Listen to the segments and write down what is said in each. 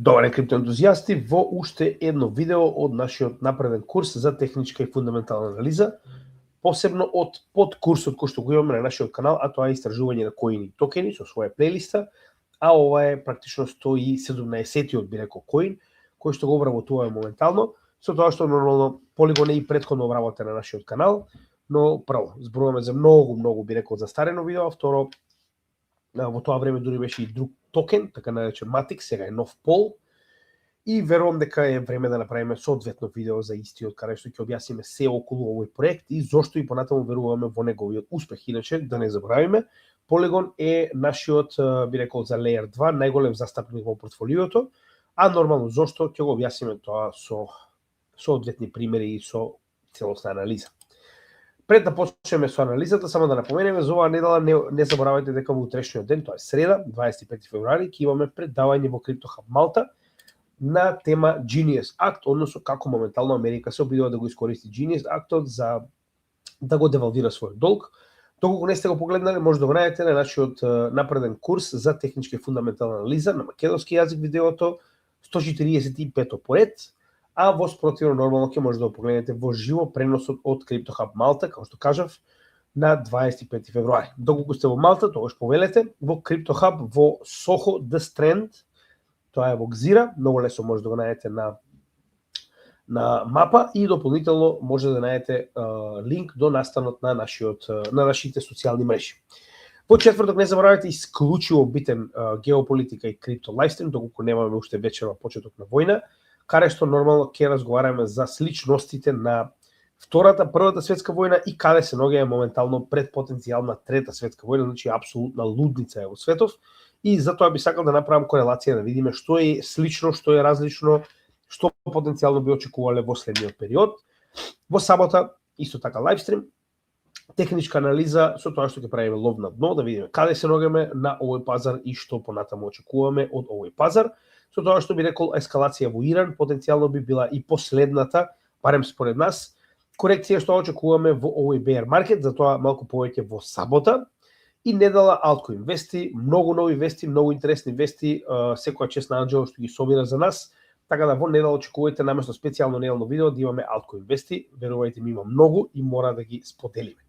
Добар ден, криптоентузијасти, во уште едно видео од нашиот напреден курс за техничка и фундаментална анализа, посебно од подкурсот кој што го имаме на нашиот канал, а тоа е истражување на коини и токени со своја плейлиста, а ова е практично 117-тиот, би рекол, коин, кој што го обработуваме моментално, со тоа што нормално Polygon е и претходно обработен на нашиот канал, но прво, зборуваме за многу, би рекол, застарено видео, а второ, во тоа време дури беше и друг токен, така наречен Matic, сега е нов пол, и верувам дека е време да направиме соодветно видео за истиот, каде што ќе објасниме се околу овој проект и зошто и понатаму веруваме во неговиот успех. Иначе, да не заборавиме, Polygon е нашиот, би рекол, за Layer 2 најголем застапник во портфолиото, а нормално зошто ќе го објасниме тоа со соодветни примери и со целосна анализа. Пред да почнеме со анализата, само да напоменеме, за оваа недела не заборавајте дека во утрешниот ден, тоа е среда, 25 февруари, ќе имаме предавање во CryptoHub Малта на тема Genius Act, односно како моментално Америка се обидува да го искористи Genius Act-от за да го девалвира својот долг. Доколку не сте го погледнале, може да го најдете на нашиот напреден курс за техничка и фундаментална анализа на македонски јазик, видеото 145 поред, а во спротивно нормално ќе може да го погледнете во живо преносот од CryptoHub Малта, како што кажав, на 25 февруари. Доколку сте во Малта, тогаш повелете во CryptoHub во Soho The Strand, тоа е во Гзира, многу лесно може да го најдете на мапа и дополнително може да најдете линк до настанот на нашите социјални мрежи. Во четврток не заборавајте исклучиво битен геополитика и крипто лайвстрим, доколку немаме уште вечерва почеток на војна, каде што нормално ќе разговараме за сличностите на Првата светска војна и каде се наоѓаме моментално пред потенцијална Трета светска војна, значи апсолутна лудница е во светов. И затоа би сакал да направам корелација, да видиме што е слично, што е различно, што потенцијално би очекувале во следниот период. Во сабота, исто така лайвстрим, техничка анализа со тоа што ќе правиме лов на дно, да видиме каде се наоѓаме на овој пазар и што понатаму очекуваме од овој пазар. Со тоа што би рекол ескалација во Иран потенцијално би била и последната, барем според нас, корекција што очекуваме во овој bear market, затоа малку повеќе во сабота. И недела Altcoin вести, многу нови вести, многу интересни вести, секоја чест на Анџело што ги собира за нас, така да во недела очекувате наместо специјално неделно видео да имаме Altcoin вести, верувајте ми има многу и мора да ги споделиме.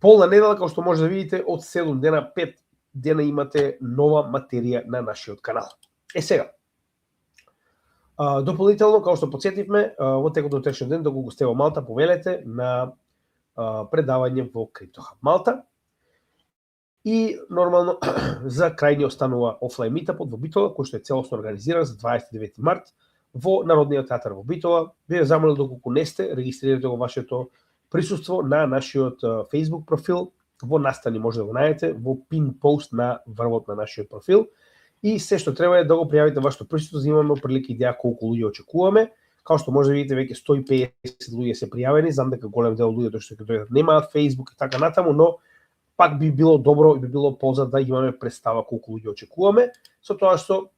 Полна недела, како што може да видите, од 7 дена, 5 дена имате нова материја на нашиот канал. Сега, дополнително, како што подсетивме, во текот од утрешниот ден, доколку сте во Малта, повелете на предавање во CryptoHub Малта. И нормално за крај ни останува офлайн митапот во Битола, кој што е целосно организиран за 29 март во Народниот театар во Битола. Ви замолил доколку не сте, регистрирате го вашето присуство на нашиот Facebook профил, во настани може да го најдете, во пин пост на врвот на нашиот профил. И се што треба е да го пријавите вашето присуство, за да имаме прилика идеја колку луѓе очекуваме. Као што може да видите, веќе 150 луѓе се пријавени, знам дека голем дел луѓето што ќе дојдат немаат Facebook и така натаму, но пак би било добро и би било полза да имаме представа колку луѓе очекуваме, со тоа што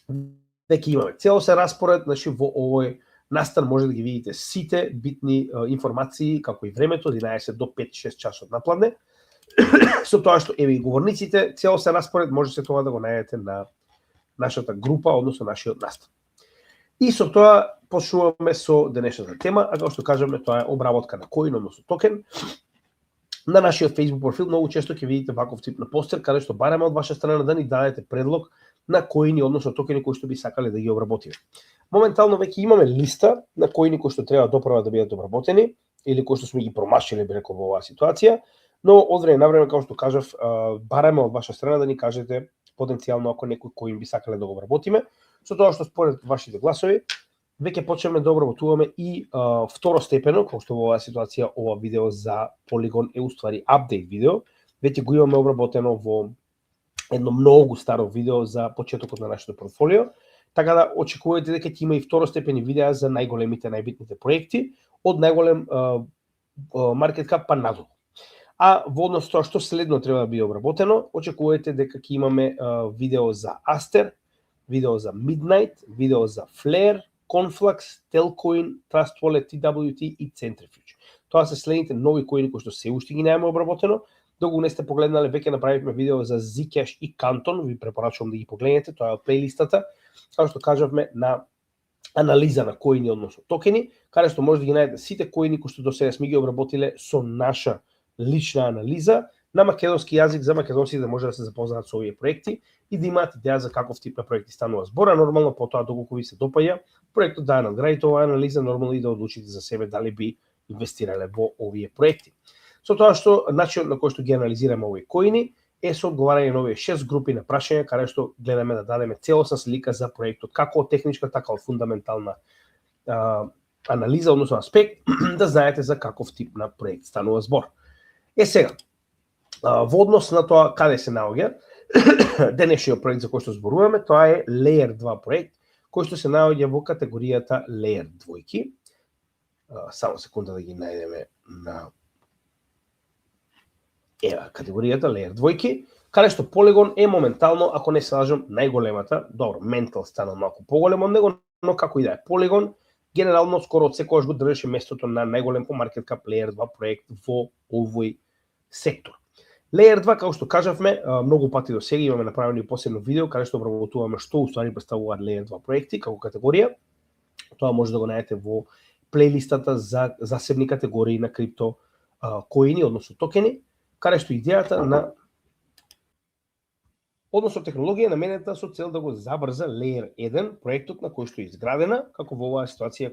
веќе имаме целосен распоред, значи во овој настан може да ги видите сите битни информации, како и времето, 11 до 5-6 часот напладне. Со тоа што еве и говорниците, целосен распоред може се тоа да го најдете на нашата група, односно нашиот настан. И со тоа почнуваме со денешната тема, а како што кажаме, тоа е обработка на коин, односно токен. На нашиот Facebook профил многу често ќе видите ваков тип на постер, каде што бараме од ваша страна да ни дадете предлог на коини, односно токени кои што би сакале да ги обработиме. Моментално веќе имаме листа на коини кои што треба доправа да бидат обработени, или кои што сме ги промашиле, би рекол, во оваа ситуација, но од време на време, како што кажав, бараме од ваша страна да ни кажете потенцијално ако некој коин би сакале да го обработиме, со тоа што според вашите гласови веќе почнеме да обработуваме и второстепено, како што во оваа ситуација ова видео за Polygon е уствари апдейт видео, веќе го имаме обработено во едно многу старо видео за почетокот на нашето портфолио, така да очекувате дека ќе има и второстепени видеа за најголемите, најбитните проекти, од најголем маркет кап па надолу. А во однос тоа што следно треба да биде обработено, очекувате дека ќе имаме видео за Aster, видео за Midnight, видео за Flare, Conflux, Telcoin, Trust Wallet, TWT и Centrifuge. Тоа се следните нови коини кои што се уште ги немаме обработено, Доколку не сте погледнале, веќе направивме видео за Zcash и Canton, ви препорачувам да ги погледнете, тоа е од плейлистата, како што кажавме на анализа на коини, односно токени, каде што може да ги најдете сите коини кои што досега сме ги обработиле со наша лична анализа на македонски јазик, за македонците да може да се запознаат со овие проекти и да имаат идеја за каков тип на проекти станува збор, а нормално потоа доколку ви се допаѓа проектот да надградите оваа анализа, нормално и да одлучите за себе дали би инвестирале во овие проекти. Со тоа што начинот на кој што ги анализираме овие коини е со одговарање на овие 6 групи на прашања, каде што гледаме да дадеме целосна слика за проектот, како од техничка, така од фундаментална анализа, односно аспект, да знаете за каков тип на проект станува збор. Сега, во однос на тоа каде се наоѓа, денешниот проект за кој што зборуваме, тоа е Layer 2 проект, кој што се наоѓа во категоријата Layer 2. Само секунда да ги најдеме на категоријата Layer 2, каде што Polygon е моментално, ако не се лажам, најголемата, добро, Mental стана малку поголем од него, но како и да е, Polygon генерално скоро од секогаш го држеше местото на најголем по market cap Layer 2 проект во овој сектор. Layer 2, како што кажавме, многу пати до сега имаме направено посебно видео каде што обработуваме што уствари представуваат Layer 2 проекти како категорија. Тоа може да го најдете во плейлистата за засебни категории на крипто коини, односно токени, каде што идејата на односно технологија наменета со цел да го забрза Layer 1, проектот на кој што е изградена, како во оваа ситуација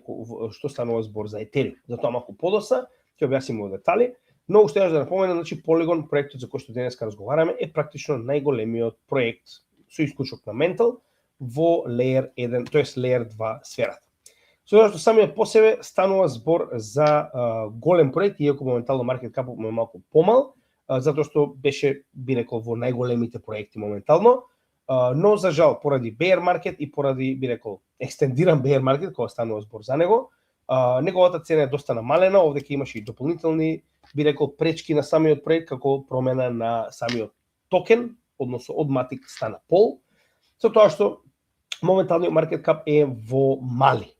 што станува збор за Ethereum. Затоа малку подоцна ќе објасним во детали, но уште еднаш да напоменам, значи Polygon проектот за кој што денеска разговараме е практично најголемиот проект со исклучок на Mental во Layer 1, тоест Layer 2 сферата. Со тоа што самиот по себе станува збор за голем проект, иако моментално маркет капот му е малку помал, затоа што беше, би рекол, во најголемите проекти моментално, но за жал поради bear market и поради, би рекол, екстендиран bear market, кога станува збор за него, неговата цена е доста намалена, овде ќе имаше и дополнителни, би рекол, пречки на самиот проект, како промена на самиот токен, односно од Matic стана Pol, со тоа што моменталниот market cap е во мали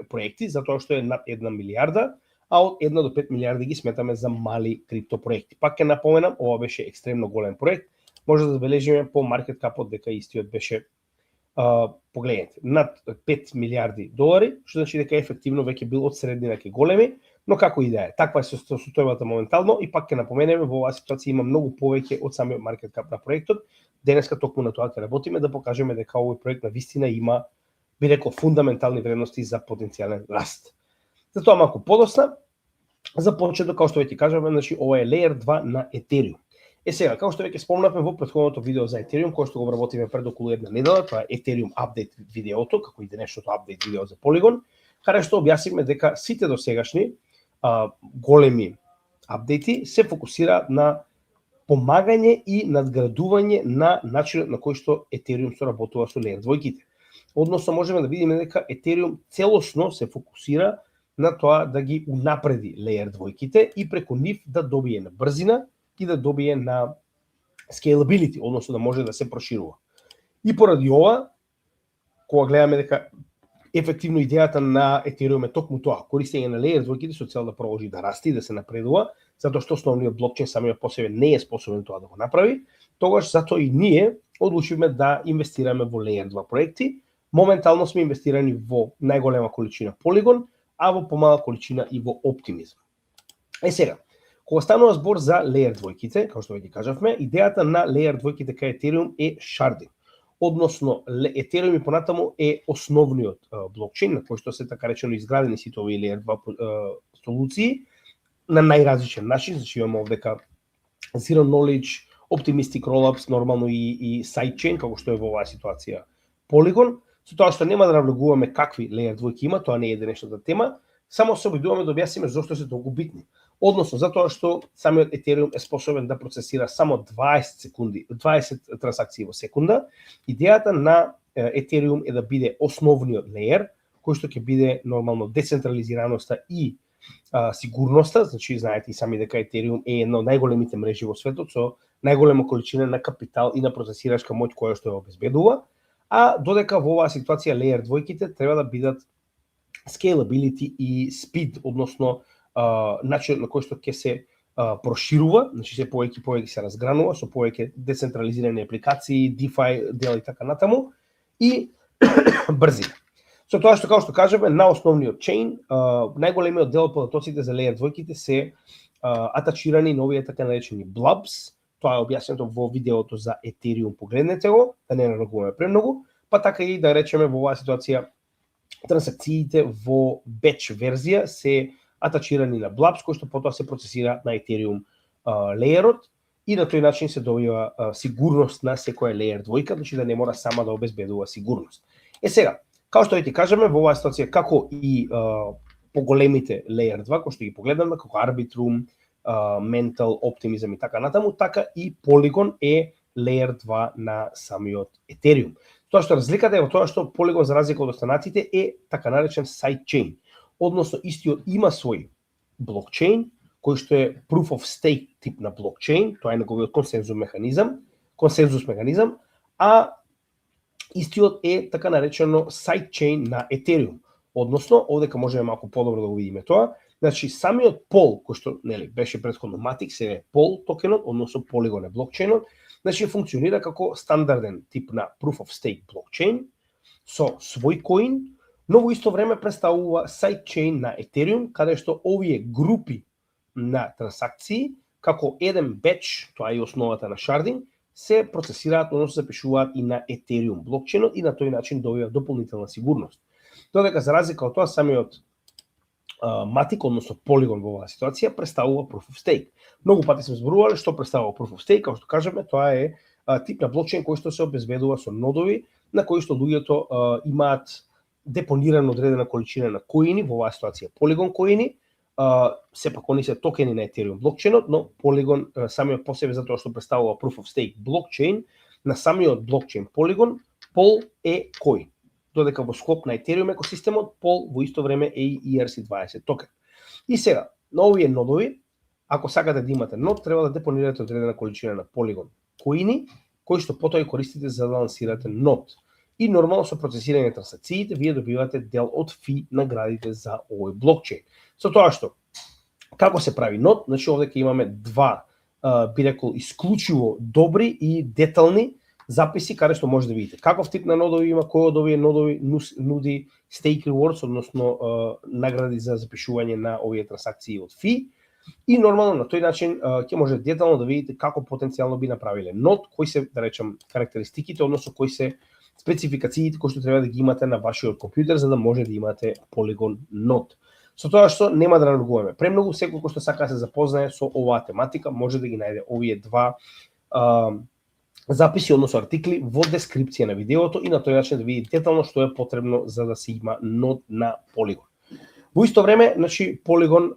проекти, затоа што е над 1 милиарда, а од 1 до 5 милиарди ги сметаме за мали крипто проекти. Пак ќе напоменам, ова беше екстремно голем проект, може да забележиме по маркет капот дека истиот беше погледнете, над 5 милиарди долари, што значи дека ефективно веќе бил од среднина ке големи, но како и да е, таква е состојбата моментално и пак ќе напоменеме во оваа ситуација има многу повеќе од самиот маркет кап на проектот. Денеска токму на тоа ќе работиме да покажеме дека овој проект на вистина има, би рекол, фундаментални вредности за потенцијален раст. Затоа малку подоцна, започнато, како што веќе кажаме, значи ова е Layer 2 на Ethereum. Сега, како што веќе спомнавме во претходното видео за Ethereum, кој што го обработиме пред околу една недела, тоа е Ethereum апдейт видеото, како и денешното апдейт видео за Polygon, каде што објаснивме дека сите досегашни големи апдейти се фокусираат на помагање и надградување на начинот на кој што Ethereum соработува со Layer 2-ките. Односно, можеме да видиме дека Ethereum целосно се фокусира на тоа да ги унапреди Layer 2-ките и преку нив да добие на брзина и да добие на scalability, односно да може да се проширува. И поради ова, кога гледаме дека ефективно идејата на Ethereum е токму тоа, користење на Layer 2-ките со цел да продолжи да расте и да се напредува, затоа што основниот блокчейн самиот по себе не е способен тоа да го направи, тогаш затоа и ние одлучивме да инвестираме во Layer 2 проекти. Моментално сме инвестирани во најголема количина Polygon, а во помала количина и во Optimism. Сега, кога станува збор за Layer 2-ките, како што веќе кажавме, идејата на Layer 2-ките кај Ethereum е шардинг. Односно, Ethereum и понатаму е основниот блокчейн на кој што се така речено изградени сите овие Layer 2 солуции на најразличен начин, значи имаме овдека Zero Knowledge, Optimistic Rollups, нормално и Sidechain, како што е во оваа ситуација Polygon. Со тоа што нема да навлегуваме какви Layer 2 има, тоа не е денешната тема, само се обидуваме да објасниме зошто се толку битни. Односно, затоа што самиот Ethereum е способен да процесира само 20 трансакции во секунда. Идејата на Ethereum е да биде основниот layer, кој што ќе биде нормално децентрализираноста и сигурноста, значи знаете и сами дека Ethereum е една од најголемите мрежи во светот со најголема количина на капитал и на процесирачка моќ која што ја обезбедува, а додека во оваа ситуација Layer 2-ките треба да бидат scalability и speed, односно начинот на кој што ќе се проширува, значи се повеќе и повеќе се разгранува со повеќе децентрализирани апликации, DeFi дел и така натаму и брзина. Со тоа што, како што кажеме, на основниот чейн, најголемиот дел од потоците за Layer 2-ките се атачирани на овие така наречени blobs. Тоа е објаснето во видеото за Ethereum, погледнете го, да не налагуваме премногу, па така и да речеме во оваа ситуација трансакциите во batch верзија се атачирани на blobs, кои што потоа се процесира на Ethereum леерот и на тој начин се добива сигурност на секоја Layer 2, значи да не мора сама да обезбедува сигурност. Сега, како што ти кажеме, во оваа ситуација како и поголемите Layer 2, кои што ги погледнаме, како Arbitrum, Mental, Optimism и така натаму, така и Polygon е Layer 2 на самиот Ethereum. Тоа што разликата е во тоа што Polygon, за разлика од останатите, е така наречен sidechain, односно истиот има свој блокчейн, кој што е proof of stake тип на блокчейн, тоа е неговиот консензус механизам, а истиот е така наречено sidechain на Ethereum. Односно, овдека можеме малку подобро да го видиме тоа. Значи, самиот Pol, кој што беше претходно Matic, се е Pol токенот, односно Polygon е блокчейнот, значи функционира како стандарден тип на Proof of Stake блокчейн со свој коин, но во исто време представува sidechain на Ethereum, каде што овие групи на трансакции, како еден batch, тоа е и основата на шардинг, се процесираат, односно запишуваат и на Ethereum блокчейнот и на тој начин добива дополнителна сигурност. Додека за разлика од тоа, самиот Matic, односно Polygon во оваа ситуација, представува Proof of Stake. Многу пати сме зборувале што представува Proof of Stake, како што кажеме, тоа е тип на блокчейн кој што се обезбедува со нодови, на кои што луѓето имаат депонирана одредена количина на коини, во оваа ситуација Polygon коини, сепак они се токени на Ethereum блокчейнот, но Polygon самиот по себе затоа што представува Proof of Stake блокчейн, на самиот блокчейн Polygon, Pol е коин. Додека во склоп на Ethereum екосистемот, Pol во исто време е и ERC20 токен. И сега, на овие нодови, ако сакате да имате нод, треба да депонирате одредена количина на Polygon коини, кои што потоа и користите за да лансирате нод. И нормално со процесирање на трансакциите, вие добивате дел од фи наградите за овој блокчейн. Со тоа што, како се прави нод, значи овдека имаме два, би рекол, исклучиво добри и детални записи, каде што може да видите каков тип на нодови има, кој од овие нодови нуди stake rewards, односно награди за запишување на овие трансакции од фи. И нормално на тој начин ќе може детално да видите како потенцијално би направиле нод, кои се, да речем, карактеристиките, односно кои се спецификациите кои што треба да ги имате на вашиот компјутер за да може да имате Polygon нод. Со тоа што нема да налагуваме премногу, секој кој што сака да се запознае со оваа тематика може да ги најде овие два записи, односно артикли во дескрипција на видеото и на тој начин да види детално што е потребно за да се има нод на Polygon. Во исто време, значи Polygon,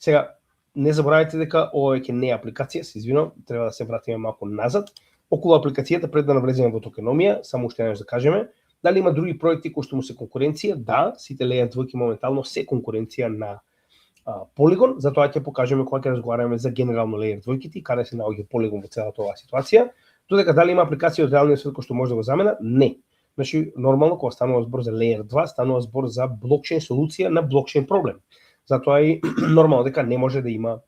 сега не заборавајте дека ова веќе не е апликација, се извинувам, треба да се вратиме малку назад. Околу апликацијата пред да навлеземе во токеномија, само уште нешто да кажеме, дали има други проекти кои што му се конкуренција? Да, сите Layer 2 моментално се конкуренција на Polygon, затоа ќе покажеме кога ќе разговараме за генерално Layer 2-ките, каде се наоѓа Polygon во целата оваа ситуација. Додека дали има апликација од реалниот свет кој што може да го замена? Не. Значи, нормално кога станува збор за Layer 2, станува збор за блокчейн солуција на блокчейн проблем. Затоа и нормално дека не може да има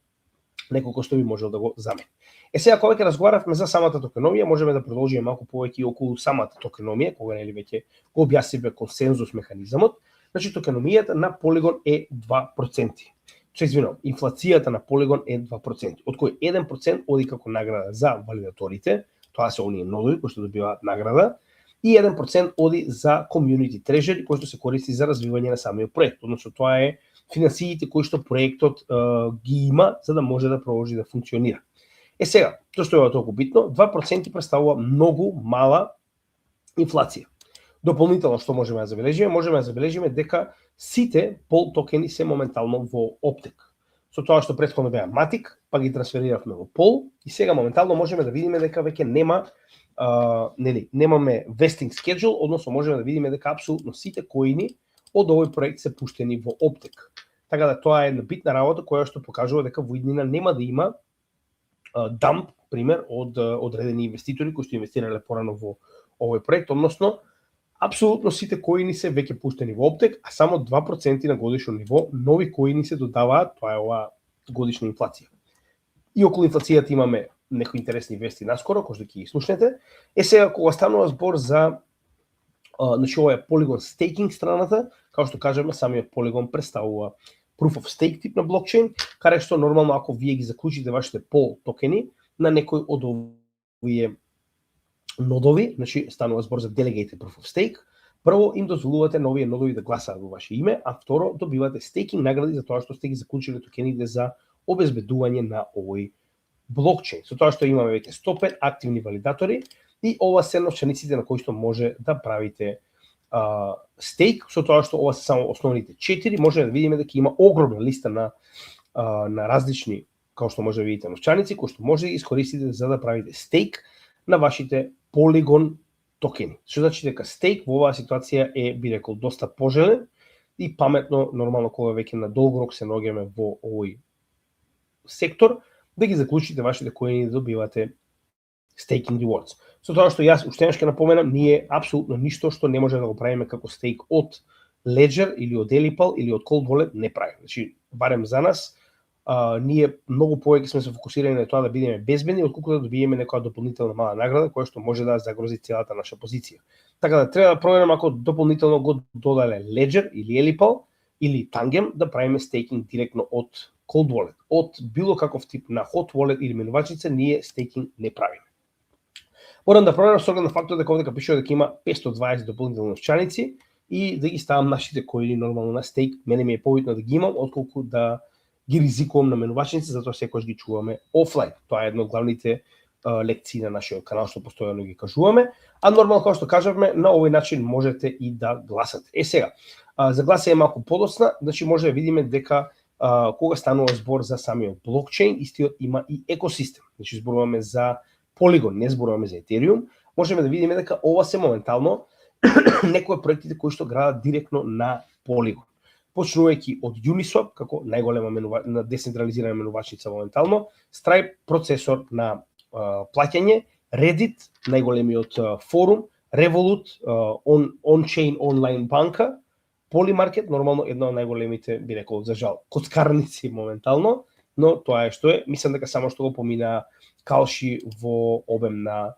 некој кој што би можел да го замени. Сега кога ќе разговаравме за самата токеномија, можеме да продолжиме малку повеќе околу самата токеномија, кога нели веќе го објаснивме консензус механизамот. Значи токеномијата на Polygon е 2%. Се извинувам, инфлацијата на Polygon е 2%, од кој 1% оди како награда за валидаторите, тоа се оние нодови кои што добиваат награда, и 1% оди за community treasury кој што се користи за развивање на самиот проект. Односно тоа е финансиите кои што проектот ги има за да може да продолжи да функционира. Сега, тоа што е толку битно, 2% представува многу мала инфлација. Дополнително што можеме да забележиме? Можеме да забележиме дека сите Pol токени се моментално во Optic. Со тоа што претходно беа Matic, па ги трансфериравме во Pol и сега моментално можеме да видиме дека веќе немаме vesting schedule, односно можеме да видиме дека апсолутно сите коини од овој проект се пуштени во Optic. Така да тоа е една битна работа која што покажува дека во иднина нема да има дамп, пример, од одредени инвеститори кои што инвестирале порано во овој проект, односно апсолутно сите коини се веќе пуштени во Optic, а само 2% на годишно ниво нови коини се додаваат, тоа е оваа годишна инфлација. И околу инфлацијата имаме некои интересни вести наскоро, кои што ќе ги слушнете. Сега кога станува збор за значи ова е Polygon staking страната, како што кажеме, самиот Polygon представува proof of stake тип на блокчейн, каде што нормално ако вие ги заклучите вашите пол токени на некој од овие нодови, значи станува збор за delegated proof of stake, прво им дозволувате на овие нодови да гласаат во ваше име, а второ добивате стейкинг награди за тоа што сте ги заклучиле токените за обезбедување на овој блокчейн. Со тоа што имаме веќе 105 активни валидатори и ова се новчаниците на кои што може да правите стейк, со тоа што ова се само основните 4, може да видиме дека има огромна листа на различни, како што може да видите, новчаници кои што може да искористите за да правите стейк на вашите Polygon токени. Што значи дека стейк во оваа ситуација е, би рекол, доста пожелен и паметно, нормално кога веќе на долг рок се наоѓаме во овој сектор, да ги заклучите вашите коини да добивате staking rewards. Со тоа што јас уште ќе напоменам, ние апсолутно ништо што не може да го правиме како стейк од Ledger или од Elipal или од Cold Wallet не правиме. Значи, барем за нас, ние многу повеќе сме се фокусирани на тоа да бидеме безбедни, отколку да добиеме некоја дополнителна мала награда која што може да загрози целата наша позиција. Така да треба да провериме ако дополнително го додале Ledger или Elipal или Tangem да правиме стейкинг директно од Cold Wallet. Од било каков тип на Hot Wallet или менувачица ние стейкинг не правиме. Морам да проверам со оглед на фактот дека овде пишува дека има 520 дополнителни новчаници и да ги ставам нашите коини нормално на стейк. Мене ми е побитно да ги имам отколку да ги ризикувам на менувачници, затоа секогаш ги чуваме офлайн. Тоа е една од главните лекции на нашиот канал што постојано ги кажуваме, а нормално како што кажавме, на овој начин можете и да гласате. Сега, за гласање малку подоцна, значи може да видиме дека кога станува збор за самиот блокчейн, истиот има и екосистем. Значи зборуваме за Polygon, не зборуваме за Ethereum, можеме да видиме дека ова се моментално некои проектите кои што градат директно на Polygon. Почнувајќи од Uniswap, како најголема на децентрализирана менувачница моментално, Stripe процесор на плаќање, Reddit, најголемиот форум, Revolut, on-chain онлайн банка, Polymarket, нормално една од најголемите, би рекол, за жал, коцкарници моментално, но тоа е што е. Мислам дека само што го помина калши во обем на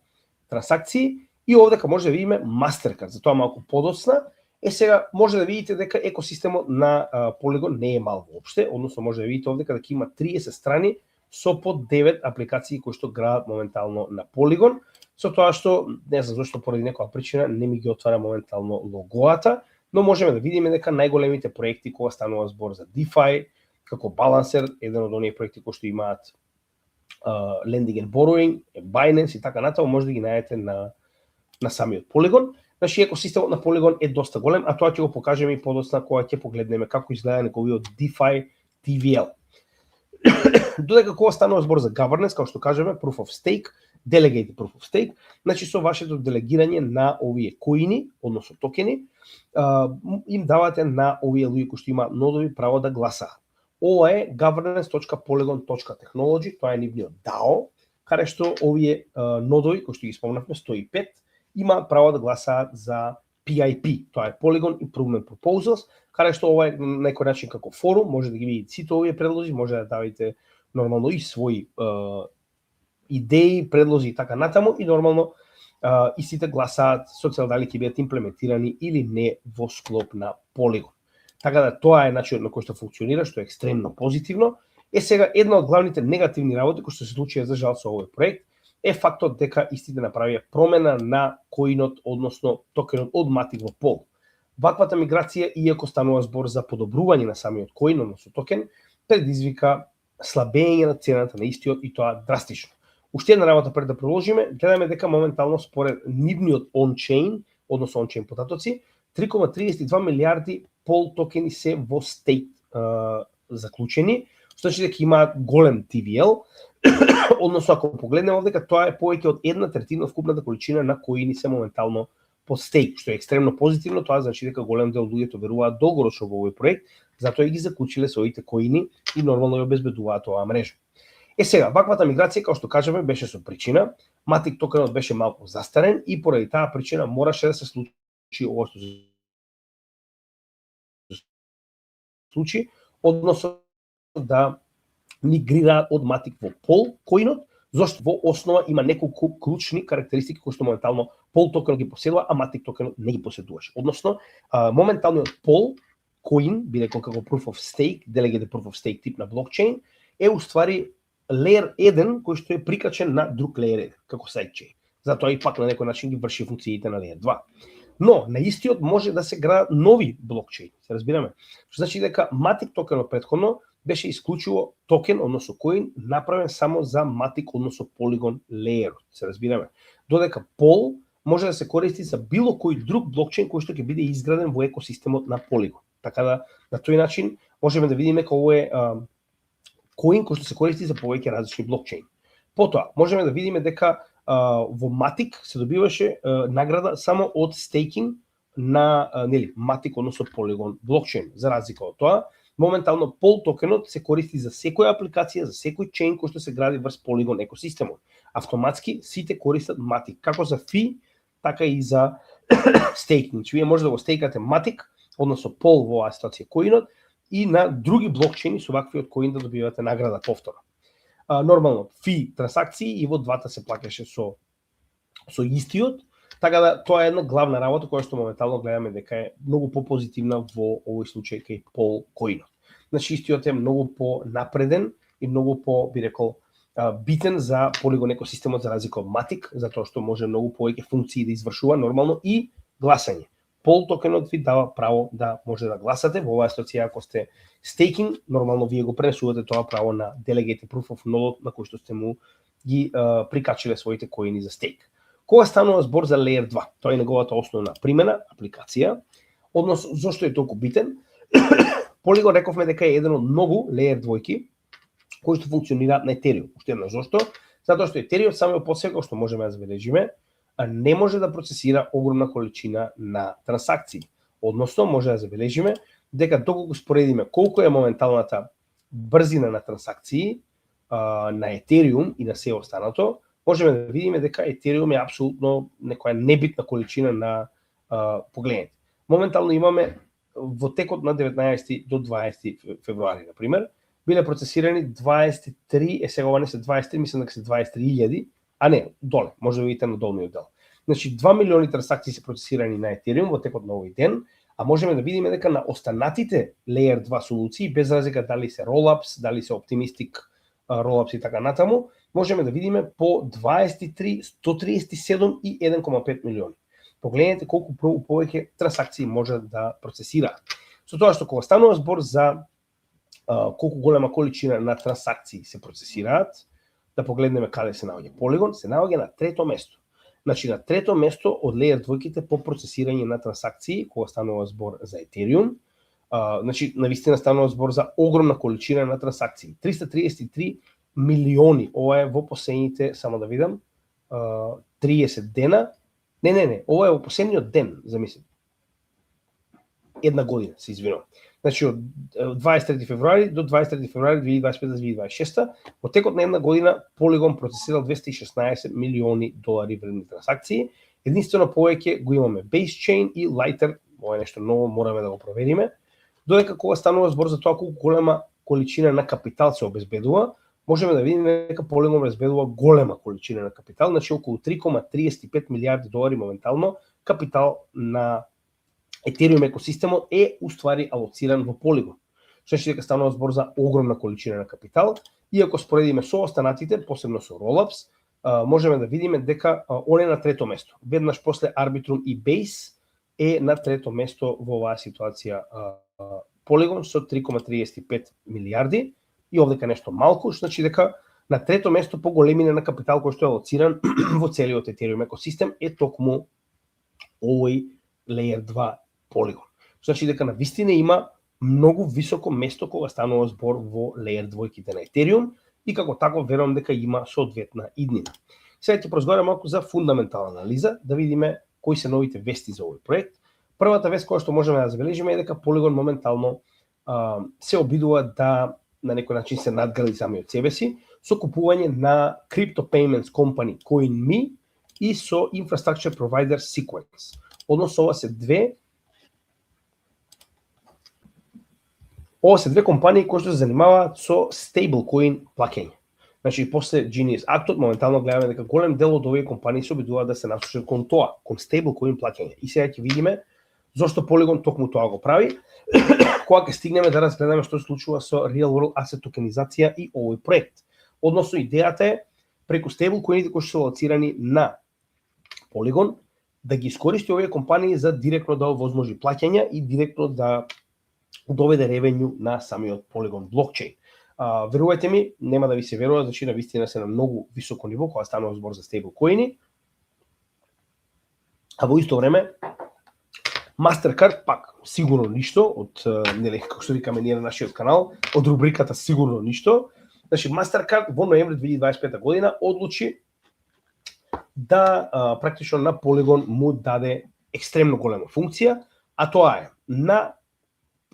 трансакции. И овдека може да видиме Mastercard, за тоа малку подоцна. Сега може да видите дека екосистемот на Polygon не е мал воопште, односно може да видите овдека дека има 30 страни со по 9 апликации кои што градат моментално на Polygon, со тоа што, не знам зашто поради некоја причина не ми ги отвара моментално логоата, но можеме да видиме дека најголемите проекти кога станува збор за DeFi, како Balancer, еден од оние проекти кои што имаат lending and borrowing, Binance и така натаму, може да ги најдете на самиот Polygon. Значи екосистемот на Polygon е доста голем, а тоа ќе го покажеме и подоцна кога ќе погледнеме како изгледа неговиот DeFi TVL. Додека кога станува збор за governance, како што кажеме, proof of stake, delegated proof of stake, значи со вашето делегирање на овие коини, односно токени, им давате на овие луѓе кои што имаат нодови право да гласаат. Ова е governance.polygon.technology, тоа е нивниот DAO, каде што овие нодови кои што ги спомнавме 105 имаат право да гласаат за PIP, тоа е Polygon Improvement Proposals, каде што ова е на некој начин како форум, може да ги видите сите овие предлози, може да давите нормално и своји идеи, предлози и така натаму, и нормално истите гласаат со цел дали ќе бидат имплементирани или не во склоп на Polygon. Така да тоа е начинот на кој што функционира, што е екстремно позитивно. Сега една од главните негативни работи кои што се случија за жал со овој проект е фактот дека истите направија промена на коинот, односно токенот од матик во пол. Ваквата миграција, иако станува збор за подобрување на самиот коин, односно токен, предизвика слабење на цената на истиот и тоа драстично. Уште една работа пред да продолжиме, гледаме дека моментално според нивниот on-chain, односно on-chain потатоци, 3,32 милиарди пол токени се во стейт заклучени, што значи дека имаат голем TVL, односно ако погледнеме овдека, тоа е повеќе од 1/3 од вкупната количина на коини се моментално под стейк, што е екстремно позитивно. Тоа значи дека голем дел луѓето веруваат долгорочно во овој проект, затоа и ги заклучиле своите коини и нормално ја обезбедуваат оваа мрежа. Сега, ваквата миграција, како што кажеме, беше со причина. Матик токенот беше малку застарен и поради таа причина мораше да се случи ова што се случи, односно да мигрираат од Matic во Pol коинот, зашто во основа има неколку клучни карактеристики кои што моментално Pol токенот ги поседува, а Matic токенот не ги поседуваше. Односно, моменталниот Pol коин, би рекол како Proof of Stake, Delegated Proof of Stake тип на блокчейн, е уствари Layer 1 кој што е прикачен на друг Layer 1, како sidechain. Затоа и пак на некој начин ги врши функциите на Layer 2. Но на истиот може да се градат нови блокчейни, се разбираме. Што значи дека Matic токенот претходно беше исклучиво токен, односно коин, направен само за Matic, односно Polygon Layer, се разбираме. Додека Pol може да се користи за било кој друг блокчейн кој што ќе биде изграден во екосистемот на Polygon. Така да на тој начин можеме да видиме како е коин кој што се користи за повеќе различни блокчейни. Потоа можеме да видиме дека во Matic се добиваше награда само од стейкинг на Matic, односно Polygon блокчейн. За разлика од тоа, моментално Pol токенот се користи за секоја апликација, за секој чейн кој што се гради врз Polygon екосистемот. Автоматски сите користат Matic, како за фи, така и за стейкинг. Вие може да го стейкате Matic, односно Pol во оваа ситуација коинот, и на други блокчейни со ваквиот коин да добивате награда повторно. Нормално, фи трансакции и во двата се плаќаше со истиот, така да тоа е една главна работа која што моментално гледаме дека е многу попозитивна во овој случај кај Pol коинот. Значи истиот е многу понапреден и многу по, би рекол, битен за Polygon екосистемот за разлика од Matic, затоа што може многу повеќе функции да извршува нормално и гласање. Pol токенот ви дава право да може да гласате. Во оваа ситуација ако сте стейкинг, нормално вие го пренесувате тоа право на Delegated Proof of Node на кој што сте му ги прикачиле своите коини за стейк. Кога станува збор за Layer 2, тоа е неговата основна примена, апликација, односно зошто е толку битен? Polygon рековме дека е еден од многу Layer 2 кои што функционираат на Ethereum. Уште едно зошто? Затоа што Ethereum само по себе што можеме да забележиме, не може да процесира огромна количина на трансакции. Односно, може да забележиме дека доколку споредиме колку е моменталната брзина на трансакции на Ethereum и на се останато, можеме да видиме дека Ethereum е апсолутно некоја небитна количина на погледните. Моментално имаме во текот на 19 до 20 февруари, например, биле процесирани 23, сега не се 23, мислам дека се 23.000, а не, доле, може да видите на долниот дел. Значи 2 милиони трансакции се процесирани на Ethereum во текот на овој ден, а можеме да видиме дека на останатите Layer 2 солуции, без разлика дали се Rollups, дали се Optimistic Rollups и така натаму, можеме да видиме по 23, 137 и 1,5 милиони. Погледнете колку повеќе трансакции може да процесираат. Со тоа што кога станува збор за колку голема количина на трансакции се процесираат, да погледнеме каде се наоѓа Polygon, се наоѓа на трето место. Значи на трето место од Layer 2-ките по процесирање на трансакции, кога станува збор за Ethereum, значи навистина станува збор за огромна количина на трансакции. 333 милиони, ова е во последните, само да видам, 30 дена. Не, ова е во последниот ден, замислете. Една година, се извинувам. Значи од 23 февруари до 23 февруари 2025-2026, во текот на една година Polygon процесирал 216 милиони долари вредни трансакции. Единствено повеќе го имаме Base Chain и Lighter, ова е нешто ново, мораме да го провериме. Додека кога станува збор за тоа колку голема количина на капитал се обезбедува, можеме да видиме дека Polygon обезбедува голема количина на капитал, значи околу 3,35 милиарди долари моментално капитал на Ethereum екосистемот е уствари алоциран во Polygon. Што значи дека станува збор за огромна количина на капитал, и ако споредиме со останатите, посебно со Rollups, можеме да видиме дека он е на трето место. Веднаш после Arbitrum и Base е на трето место во оваа ситуација Polygon со 3,35 милиарди, и овдека нешто малку, што значи дека на трето место по големина на капитал кој што е алоциран во целиот Ethereum екосистем е токму овој Layer 2 Polygon. Значи дека навистина има многу високо место кога станува збор во Layer 2-ките на Ethereum и како тако верувам дека има соодветна иднина. Сега ќе поразговараме малку за фундаментална анализа, да видиме кои се новите вести за овој проект. Првата вест која што можеме да забележиме е дека Polygon моментално се обидува да на некој начин се надгради самиот себе си со купување на crypto payments company CoinMe и со infrastructure provider Sequence. Односно ова се две Ова се две компании кои што се занимаваат со stablecoin плаќање. Значи, после Genius Act-от, моментално гледаме дека голем дел од овие компании се обидуваат да се насочат кон тоа, кон stablecoin плаќање. И сега ќе видиме зошто Polygon токму тоа го прави, кога ќе стигнеме да разгледаме што се случува со Real World Asset токенизација и овој проект. Односно, идејата е преку стейблкоините кои се лоцирани на Polygon да ги искористи овие компании за директно да овозможи плаќања и директно да доведе ревенју на самиот Polygon блокчейн. Верувајте ми, нема да ви се верува, значи навистина се на многу високо ниво кога станува збор за стейблкоини. А во исто време Mastercard пак сигурно ништо од нели како што викаме ние на нашиот канал, од рубриката сигурно ништо. Значи Mastercard во ноември 2025 година одлучи да практично на Polygon му даде екстремно голема функција, а тоа е на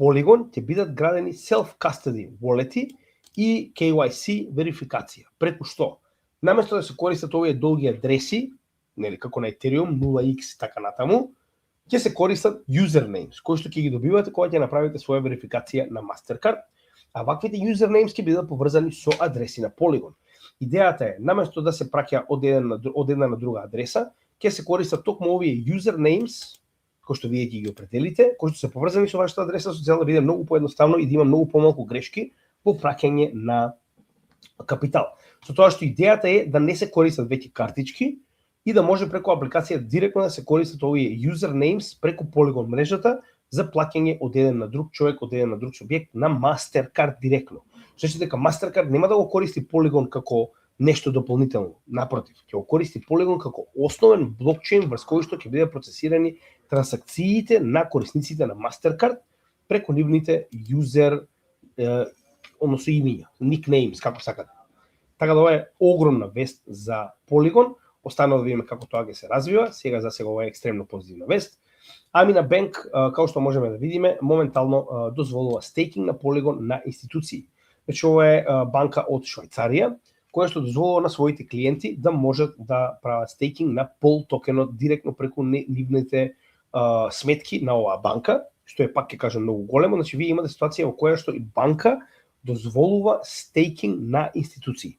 Polygon ќе бидат градени self-custody wallet-и и KYC верификација. Преку што? Наместо да се користат овие долги адреси, нели како на Ethereum 0x така натаму, ќе се користат usernames, кои што ќе ги добивате кога ќе направите своја верификација на Mastercard, а ваквите usernames ќе бидат поврзани со адреси на Polygon. Идејата е, наместо да се праќа од една на друга адреса, ќе се користат токму овие usernames, кои што вие ќе ги определите, кои што се поврзани со вашата адреса, со цел да биде многу поедноставно и да има многу помалку грешки во праќање на капитал. Со тоа што идејата е да не се користат веќе картички и да може преку апликација директно да се користат овие usernames преку Polygon мрежата за плаќање од еден на друг човек, од еден на друг субјект на Mastercard директно. Значи дека Mastercard нема да го користи Polygon како нешто дополнително. Напротив, ќе го користи Polygon како основен блокчейн врз кој што ќе бидат процесирани трансакциите на корисниците на Mastercard преку нивните user, односно имиња, nicknames, како сакате. Така да ова е огромна вест за Polygon. Останува да видиме како тоа ќе се развива. Сега за сега ова е екстремно позитивна вест. Amina Bank, како што можеме да видиме, моментално дозволува стейкинг на Polygon на институции. Значи ова е банка од Швајцарија, која што дозволува на своите клиенти да можат да прават стейкинг на пол токенот директно преку нивните сметки на оваа банка, што е пак ќе кажам многу големо. Значи вие имате ситуација во која што и банка дозволува стейкинг на институции.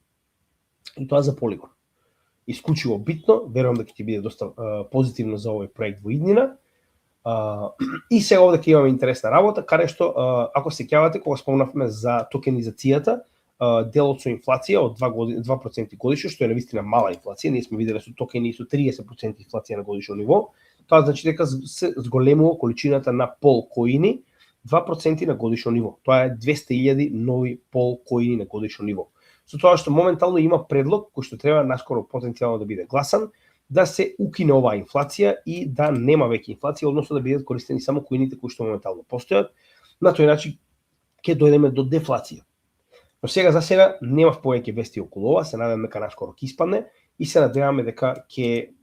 И тоа за Polygon. Исклучиво битно, верувам дека ќе биде доста позитивно за овој проект во иднина. И сега овде ќе имаме интересна работа, каде што, ако се сеќавате, кога спомнавме за токенизацијата, делот со инфлација од 2% годишно, што е навистина мала инфлација, ние сме виделе со токени со 30% инфлација на годишно ниво, тоа значи дека се зголемува количината на полкоини 2% на годишно ниво. Тоа е 200.000 нови полкоини на годишно ниво. Со тоа што моментално има предлог кој што треба наскоро потенцијално да биде гласан, да се укине оваа инфлација и да нема веќе инфлација, односно да бидат користени само коините кои што моментално постојат. На тој начин ќе дојдеме до дефлација. Но сега за сега немав повеќе вести околу ова, се надевам дека наскоро ќе испадне и се надеваме дека ќе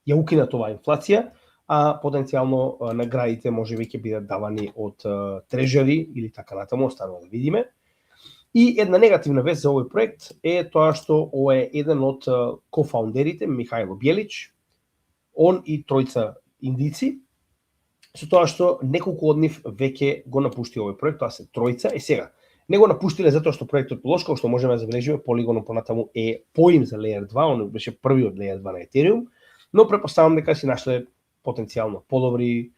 ја укинат оваа инфлација, а потенцијално наградите можеби ќе бидат давани од трежери или така натаму, останува да видиме. И една негативна вест за овој проект е тоа што ова е еден од кофаундерите, Михајло Бјелич, он и тројца индици, со тоа што неколку од нив веќе го напушти овој проект, тоа се тројца, и сега не го напуштиле затоа што проектот лош, како што можеме да забележиме, Polygon понатаму е поим за Layer 2, он беше првиот Layer 2 на Ethereum, но претпоставам дека си нашле потенцијално подобри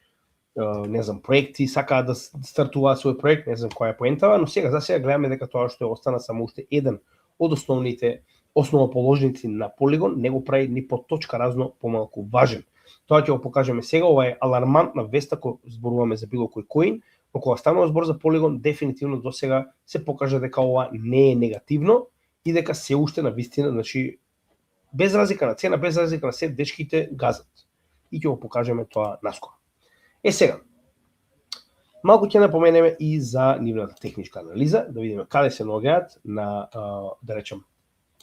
не знам, проекти, сакаат да стартуваат свој проект, не знам која е поентава, но сега за сега гледаме дека тоа што е остана само уште еден од основоположници на Polygon, не го прави ни по точка разно помалку важен. Тоа ќе го покажеме сега, ова е алармантна вест ако зборуваме за било кој коин, но кога станува збор за Polygon, дефинитивно до сега се покажа дека ова не е негативно и дека се уште на вистина, значи без разлика на цена, без разлика на се, дечките газат. И ќе го покажеме тоа наскоро. Сега, малку ќе напоменеме и за нивната техничка анализа, да видиме каде се наоѓаат на, да речем,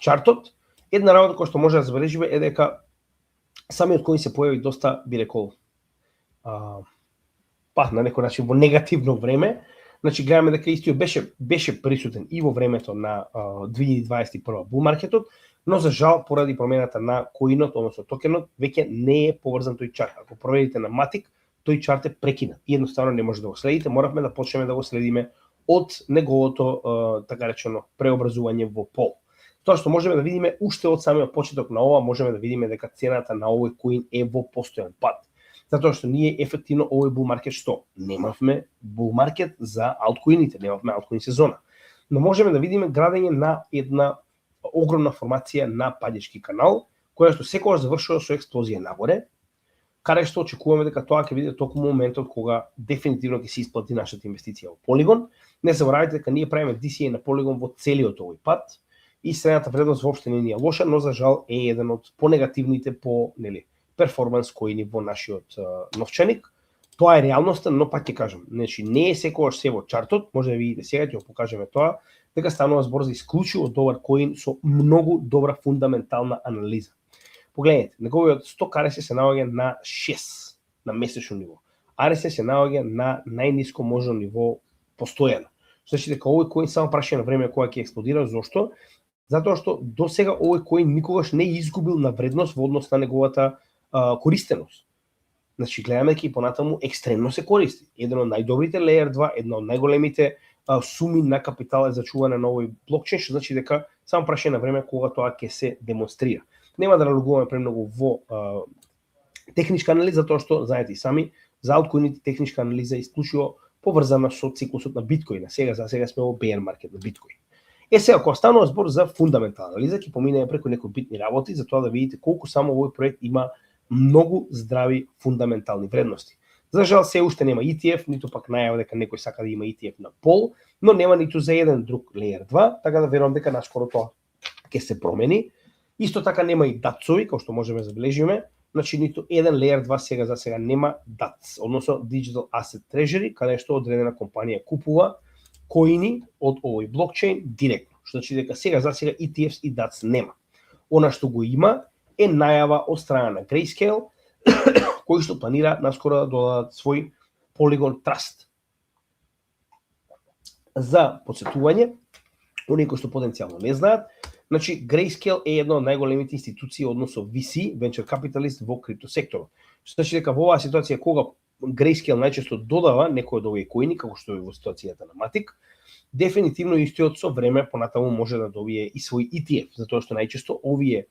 чартот. Една работа која што може да забележиме е дека самиот коин се појави доста, би рекол, на некој начин во негативно време. Значи гледаме дека истиот беше присутен и во времето на 2021 бул маркетот, но за жал поради промената на коинот, односно токенот, веќе не е поврзан тој чарт. Ако проверите на Matic, тој чарт е прекинат и едноставно не може да го следите, моравме да почнеме да го следиме од неговото така речено преобразување во пол. Тоа што можеме да видиме уште од самиот почеток на ова, можеме да видиме дека цената на овој коин е во постојан пат. Затоа што ние ефективно овој bull market што немавме bull market за алткоините, немавме алткоин сезона. Но можеме да видиме градење на една огромна формација на падечки канал, која што секогаш завршува со експлозија нагоре, каде што очекуваме дека тоа ќе биде токму моментот кога дефинитивно ќе се исплати нашата инвестиција во Polygon. Не заборавајте дека ние правиме DCA на Polygon во целиот овој пат и средната вредност воопште не е лоша, но за жал е еден од понегативните перформанс коини во нашиот новчаник. Тоа е реалноста, но пак ќе кажам, значи не е секогаш се во чартот, може да видите сега ќе го покажеме тоа, дека станува збор за исклучиво добар коин со многу добра фундаментална анализа. Погледнете, неговиот сток RSI се наоѓа на 6 на месечно ниво. RSI се наоѓа на најниско можно ниво постојано. Значи дека овој коин само прашање на време кога ќе експлодира. Зошто? Затоа што до сега овој коин никогаш не изгубил на вредност во однос на неговата користеност. Значи гледаме дека и понатаму екстремно се користи. Еден од најдобрите Layer 2, една од најголемите суми на капитал е зачувана на овој блокчейн, што значи дека само прашање на време кога тоа ќе се демонстрира. Нема да налогуваме премногу во техничка анализа, затоа што знаете и сами, за алткоините техничка анализа е исклучиво поврзана со циклусот на биткоина. За сега сме во bear market на биткоин. Сега, кога станува збор за фундаментална анализа, ќе поминеме преку некои битни работи за тоа да видите колку само овој проект има многу здрави фундаментални вредности. За жал се уште нема ETF, ниту пак најава дека некој сака да има ETF на пол, но нема ниту за еден друг Layer 2, така да верувам дека наскоро тоа ќе се промени. Исто така нема и DATS-ови, како што можеме да забележиме, значи ниту еден Layer 2 за сега нема DATS, односно Digital Asset Treasury, каде што одредена компанија купува коини од овој блокчейн директно. Што значи дека за сега ETFs и DATS нема. Она што го има е најава од страна на Grayscale, кој што планира наскоро да додадат свој Polygon Trust. За подсетување, оние кои што потенцијално не знаат, значи Grayscale е една од најголемите институции, односно VC, venture capitalist во криптосекторот. Што значи дека во оваа ситуација кога Grayscale најчесто додава некој од овие коини, како што е во ситуацијата на Matic, дефинитивно истиот со време понатаму може да добие и свој ETF, затоа што најчесто овие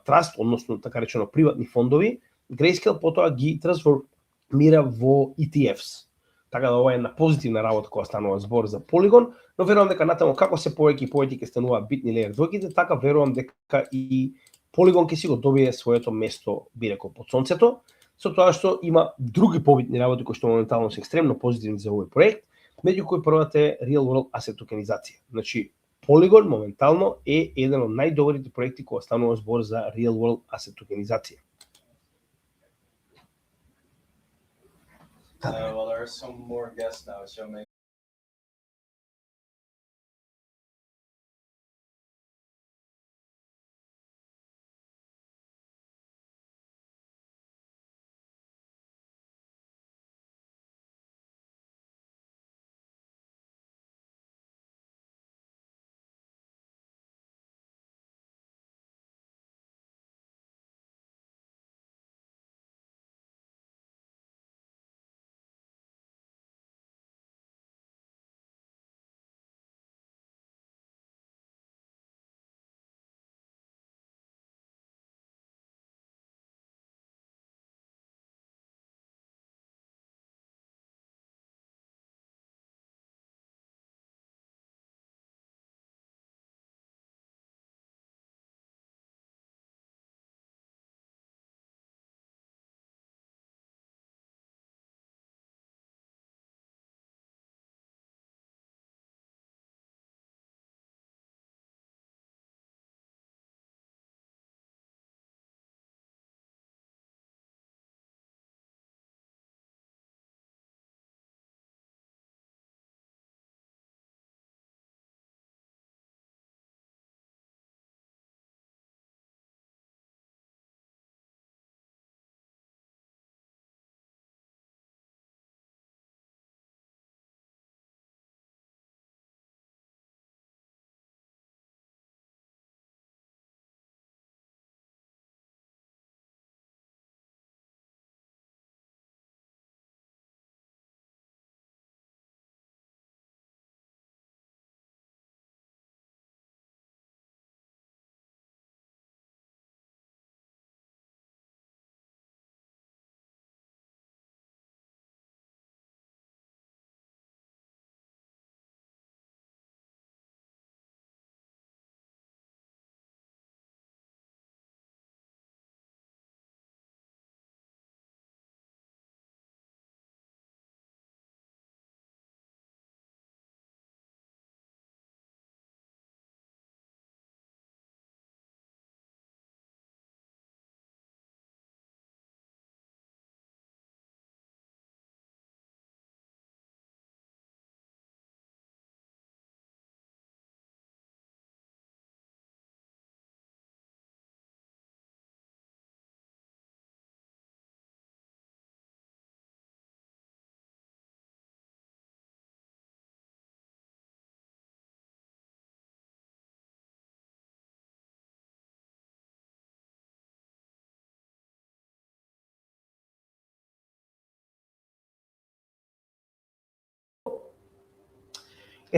траст, односно така речено приватни фондови, Grayscale потоа ги трансформира во ETFs. Така да ова е една позитивна работа кога станува збор за Polygon, но верувам дека натаму како се повеќе и повеќе ќе стануваат битни Layer 2-ките, така верувам дека и Polygon ќе си го добие своето место, би рекол, под сонцето, со тоа што има други побитни работи кои што моментално се екстремно позитивни за овој проект, меѓу кои првата е Real World Asset Tokenizација. Значи, Polygon моментално е еден од најдобрите проекти кога станува збор за Real World Asset Tokenizација. Well, there are some more guests now, so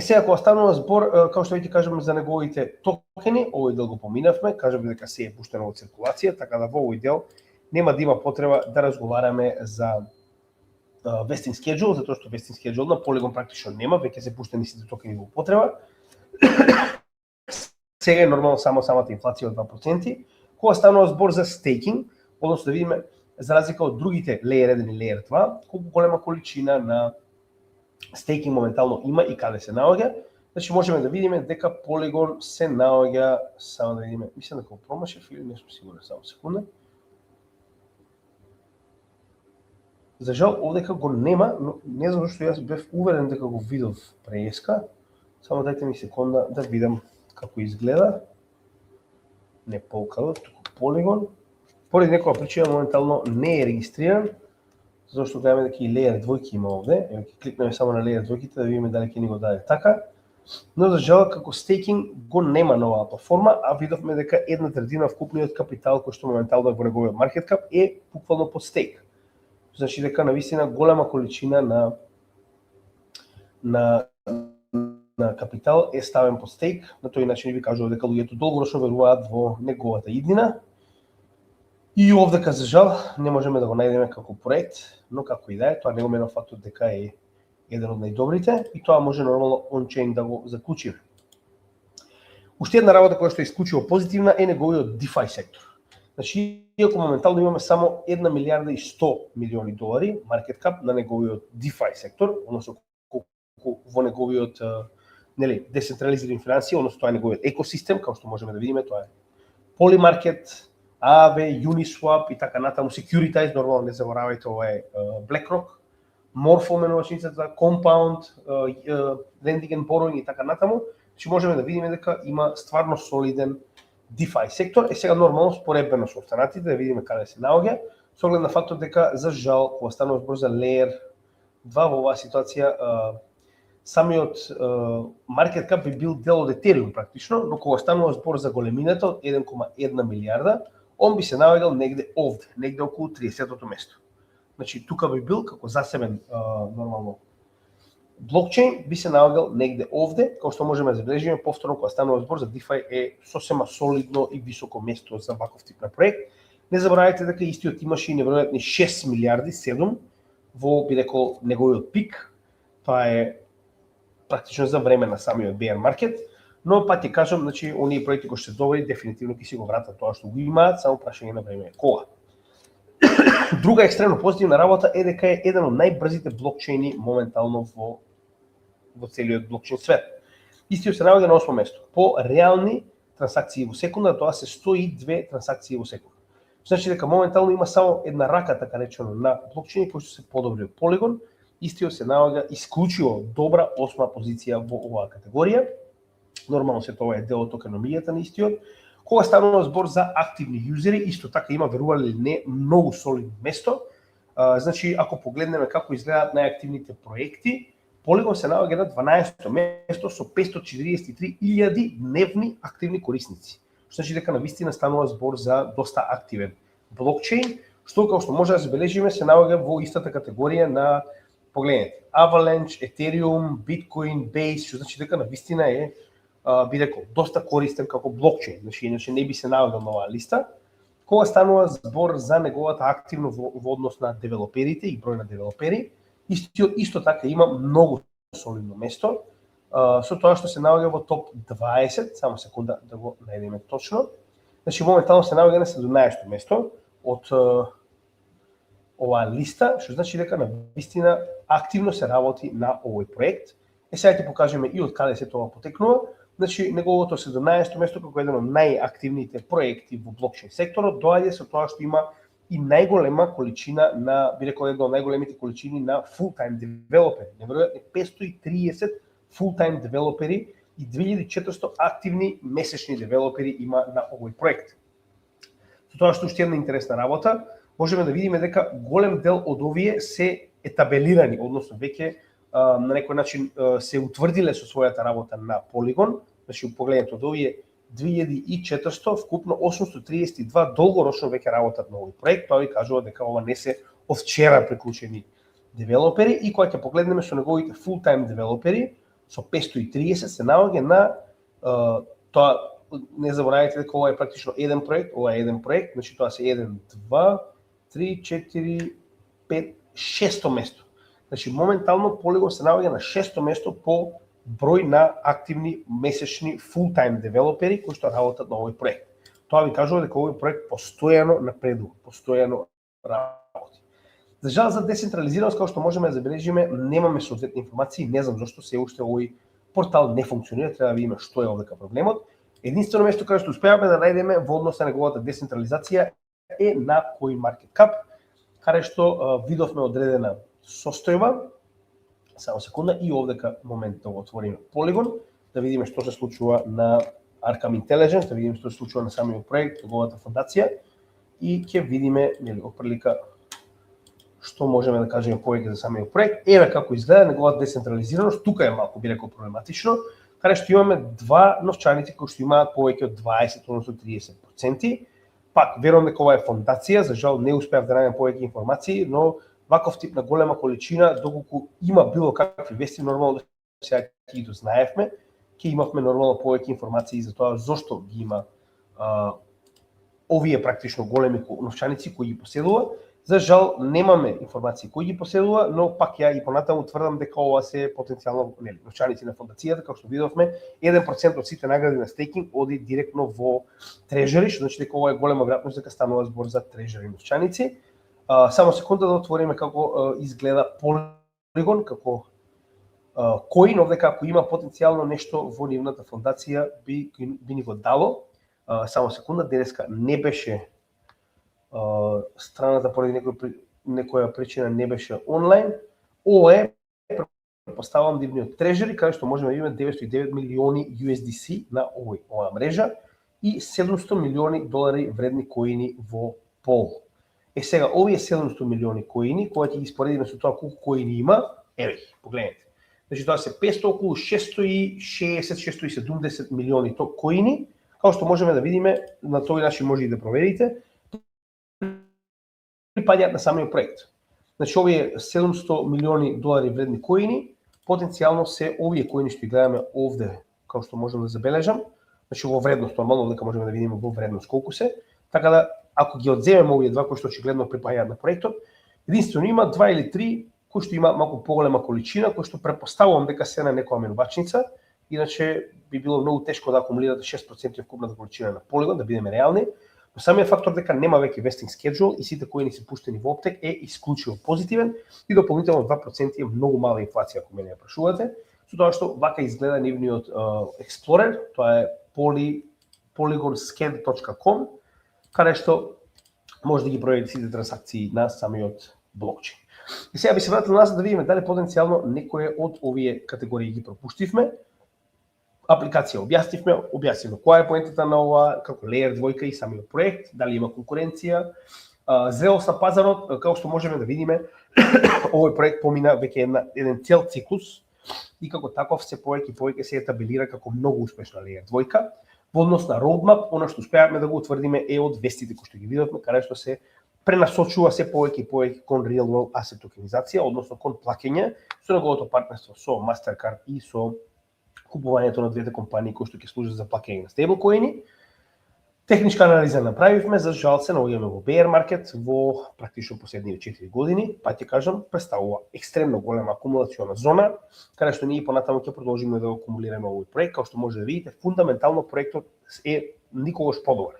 Сега кога станува збор, како што ви кажеме за неговите токени, овој дел го поминавме, кажеме дека се е пуштено во циркулација, така да во овој дел нема да има потреба да разговараме за vesting schedule, затоа што vesting schedule на Polygon практично нема, веќе се пуштени сите токени во употреба. Сега е нормално само самата инфлација од 2%. Кога станува збор за стейкинг, односно да видиме за разлика од другите Layer 1 и Layer 2, колку голема количина на стейкинг моментално има и каде се наоѓа. Значи можеме да видиме дека Polygon се наоѓа, само да видиме, мислам дека го промашев или не сум сигурен, само секунда. За жал овдека го нема, но не знам зашто јас бев уверен дека го видов преска. Само дайте ми секунда да видам како изгледа. Не Polkadot, туку Polygon. Поради некоја причина моментално не е регистриран, зашто гледаме дека и Layer 2 има овде. Ево ќе кликнеме само на Layer 2 да видиме дали ќе ни го даде така. Но за жал како стейкинг го нема на оваа платформа, а видовме дека 1/3 вкупниот капитал кој што моментално е во неговиот market cap е буквално под стейк. Значи дека навистина голема количина на капитал е ставен под стейк, на тој начин ви кажувам дека луѓето долгорочно веруваат во неговата иднина. И овдека за жал не можеме да го најдеме како проект, но како и да е, тоа не го менува фактот дека е еден од најдобрите и тоа може нормално on-chain да го заклучиме. Уште една работа која што е исклучиво позитивна е неговиот DeFi сектор. Значи, иако моментално имаме само 1 милиарда и 100 милиони долари market cap на неговиот DeFi сектор, односно во неговиот децентрализирани финансии, односно тоа е неговиот екосистем, како што можеме да видиме, тоа е Polymarket, Aave, Uniswap и така натаму, Securitize, нормално не заборавајте, ова е BlackRock, Morpho менувачницата, Compound, Lending and Borrowing и така натаму. Значи можеме да видиме дека има стварно солиден DeFi сектор. Сега нормално споредбено со останатите да видиме каде се наоѓа, со оглед на фактот дека за жал кога станува збор за Layer 2 во оваа ситуација самиот market cap би бил дел од Ethereum практично, но кога станува збор за големината од 1,1 милиарда, он би се наоѓал негде овде, негде околу 30-тото место. Значи тука би бил како засебен нормално блокчейн, би се наоѓал негде овде, како што можеме да забележиме повторно кога станува збор за DeFi е сосема солидно и високо место за ваков тип на проект. Не заборавајте дека истиот имаше и неверојатни 6 милиарди 7 во би рекол неговиот пик. Тоа е практично за време на самиот bear market, но пак ќе кажам, значи оние проекти кои што се добри дефинитивно ќе си го вратат тоа што го имаат, само прашање на време кога. Друга екстремно позитивна работа е дека е еден од најбрзите блокчейни моментално во целиот блокчейн свет. Истиот се наоѓа на 8 место. По реални трансакции во секунда, тоа се 102 трансакции во секунда. Значи дека моментално има само една рака, така речено, на блокчейни кои што се подобри од Polygon. Истиот се наоѓа исклучиво добра 8 позиција во оваа категорија. Нормално се тоа е дел од токеномијата на истиот. Кога станува збор за активни юзери, исто така има, верували или не, многу солидно место. Значи, ако погледнеме како изгледаат најактивните проекти, Polygon се наоѓа на 12-то место со 543.000 дневни активни корисници. Значи дека навистина станува збор за доста активен блокчейн, што како што може да забележиме се наоѓа во истата категорија на погледнете Avalanche, Ethereum, Bitcoin, Base, што значи дека навистина е би рекол доста користен како блокчейн, значи иначе не би се наоѓал на оваа листа. Кога станува збор за неговата активно во однос на девелоперите и број на девелопери, исто така има многу солидно место, со тоа што се наоѓа во топ 20, само секунда да го најдеме точно. Значи моментално се наоѓа на 17-то место од оваа листа, што значи дека навистина активно се работи на овој проект. Сега ќе покажеме и од каде се тоа потекнува. Значи неговото 17-то место како еден од најактивните проекти во блокчейн секторот доаѓа со тоа што има и најголема количина на, би рекол, една од најголемите количини на full-time девелопери. Неверојатни 530 full-time девелопери и 2400 активни месечни девелопери има на овој проект. Со тоа што уште една интересна работа, можеме да видиме дека голем дел од овие се етабелирани, односно веќе на некој начин се утврдиле со својата работа на Polygon. Значи погледнете од овие 2400, вкупно 832 долгорочно веќе работат на овој проект. Тоа ви кажува дека ова не се од вчера приклучени девелопери и кога ќе погледнеме со неговите full-time девелопери, со 530 се наоѓа на тоа, не заборавајте дека ова е практично еден проект, ова е еден проект, значи тоа се 1, 2, 3, 4, 5, 6 место. Значи моментално Polygon се наоѓа на 6 место по број на активни месечни full-time девелопери кои што работат на овој проект. Тоа ви кажува дека овој проект постојано напредува, постојано работи. За жал за децентрализираност, како што можеме да забележиме, немаме соодветни информации, не знам зашто се уште овој портал не функционира, треба да видиме што е овдека проблемот. Единствено место каде што успеавме да најдеме во однос на неговата децентрализација е на CoinMarketCap, каде што видовме одредена состојба. Само секунда, и овдека момент да го отвориме Polygon, да видиме што се случува на Arkham Intelligence, да видиме што се случува на самиот проект, неговата фондација, и ќе видиме, нели, отприлика што можеме да кажеме повеќе за самиот проект. Еве како изгледа неговата децентрализираност, тука е малку би рекол проблематично, каде што имаме два новчаници кои што имаат повеќе од 20, односно 30%. Пак, верувам дека ова е фондација, за жал не успеав да најдам повеќе информации, но ваков тип на голема количина, доколку има било какви вести, нормално сега ќе ги дознаевме, ќе имавме нормално повеќе информации за тоа зошто ги има овие практично големи новчаници кои ги поседува. За жал немаме информации кои ги поседува, но пак ја и понатаму тврдам дека ова се потенцијално новчаници на фондацијата, како што видовме, 1% од сите награди на стейкинг оди директно во трежери, што значи дека ова е голема веројатност дека станува збор за трежери новчаници. Само секунда да отвориме како изгледа Polygon, како коин, овдека ако има потенцијално нешто во нивната фондација би ни го дало. Само секунда, денеска не беше страната поради некоја причина не беше онлайн. Ова е, поставам нивниот трежери, каде што можеме да видиме 909 милиони USDC на оваа мрежа и 700 милиони долари вредни коини во пол. Сега, овие 700 милиони коини, кога ќе ги споредиме со тоа колку коини има, еве, погледнете. Значи тоа се 500, околу 660-670 милиони коини, како што можеме да видиме, на тој начин може и да проверите, припаѓаат на самиот проект. Значи овие 700 милиони долари вредни коини, потенцијално се овие коини што ги гледаме овде, како што можеме да забележам, значи во вредност, нормално дека можеме да видиме во вредност колку се, така да ако ги одземеме овие два кои што очигледно припаѓаат на проектот, единствено има два или три кои што има малку поголема количина, кои што претпоставувам дека се на некоја менувачница, иначе би било многу тешко да акумулирате 6% од купната количина на Polygon, да бидеме реални. Но самиот фактор дека нема веќе vesting schedule и сите коини се пуштени во оптек е исклучиво позитивен и дополнително 2% е многу мала инфлација, ако мене ја прашувате, со тоа што вака изгледа нивниот Explorer, тоа е polygonscan.com, каде што може да ги проверите сите трансакции на самиот блокчейн. И сега би се вратил назад да видиме дали потенцијално некоја од овие категории ги пропуштивме. Апликација објаснивме која е поентата на ова, како Layer 2 и самиот проект, дали има конкуренција, зрелост на пазарот, како што можеме да видиме, овој проект помина веќе еден цел циклус и како таков се повеќе и повеќе се етабилира како многу успешна Layer 2. Во однос на roadmap, она што успеавме да го утврдиме е од вестите кои што ги видовме, каде што се пренасочува се повеќе и повеќе кон real world asset токенизација, односно кон плаќање со неговото партнерство со Mastercard и со купувањето на двете компании кои што ќе служат за плаќање на стейблкоини. Техничка анализа направивме, за жал се наоѓаме во bear market во практично последниве 4 години, па ќе кажам, представува екстремно голема акумулациона зона, каде што ние понатаму ќе продолжиме да го акумулираме овој проект, како што може да видите, фундаментално проектот е никогаш подобар.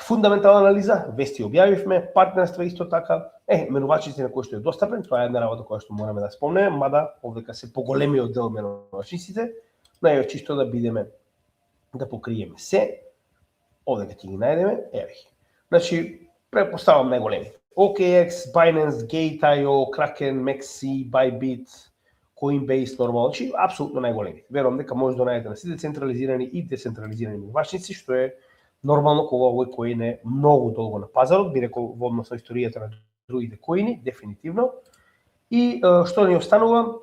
Фундаментална анализа, вести објавивме, партнерства исто така, менувачите на кои што е достапен, тоа е една работа која што мораме да спомнеме, мада овдека се поголемиот дел менувачиците, но е чисто да бидеме да покриеме се, овдека ќе ги најдеме, еве ги. Значи, предпоставам најголеми. OKX, Binance, Gate.io, Kraken, Maxi, Bybit, Coinbase, нормално, значи апсолутно најголеми. Верувам дека може да најдете на сите централизирани и децентрализирани менувачници, што е нормално кога овој коин е многу долго на пазарот, би рекол во однос на историјата на другите коини, дефинитивно. И што ни останува?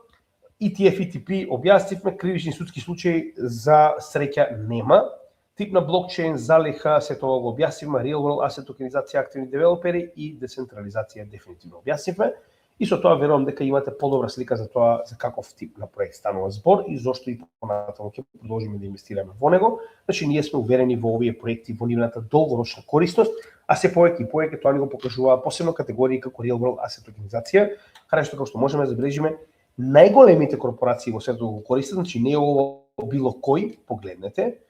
ETF, ETP, објаснивме, кривични судски случаи за среќа нема. Тип на блокчейн, залиха, се тоа го објаснивме, real world asset токенизација, активни девелопери и децентрализација дефинитивно објаснивме. И со тоа верувам дека имате подобра слика за тоа за каков тип на проект станува збор и зошто и понатаму ќе продолжиме да инвестираме во него. Значи ние сме уверени во овие проекти во нивната долгорочна корисност, а се повеќе и повеќе тоа ни го покажува посебно категории како real world asset токенизација, каде што како што можеме да забележиме најголемите корпорации во светот го користат, значи не е ово било кој, погледнете.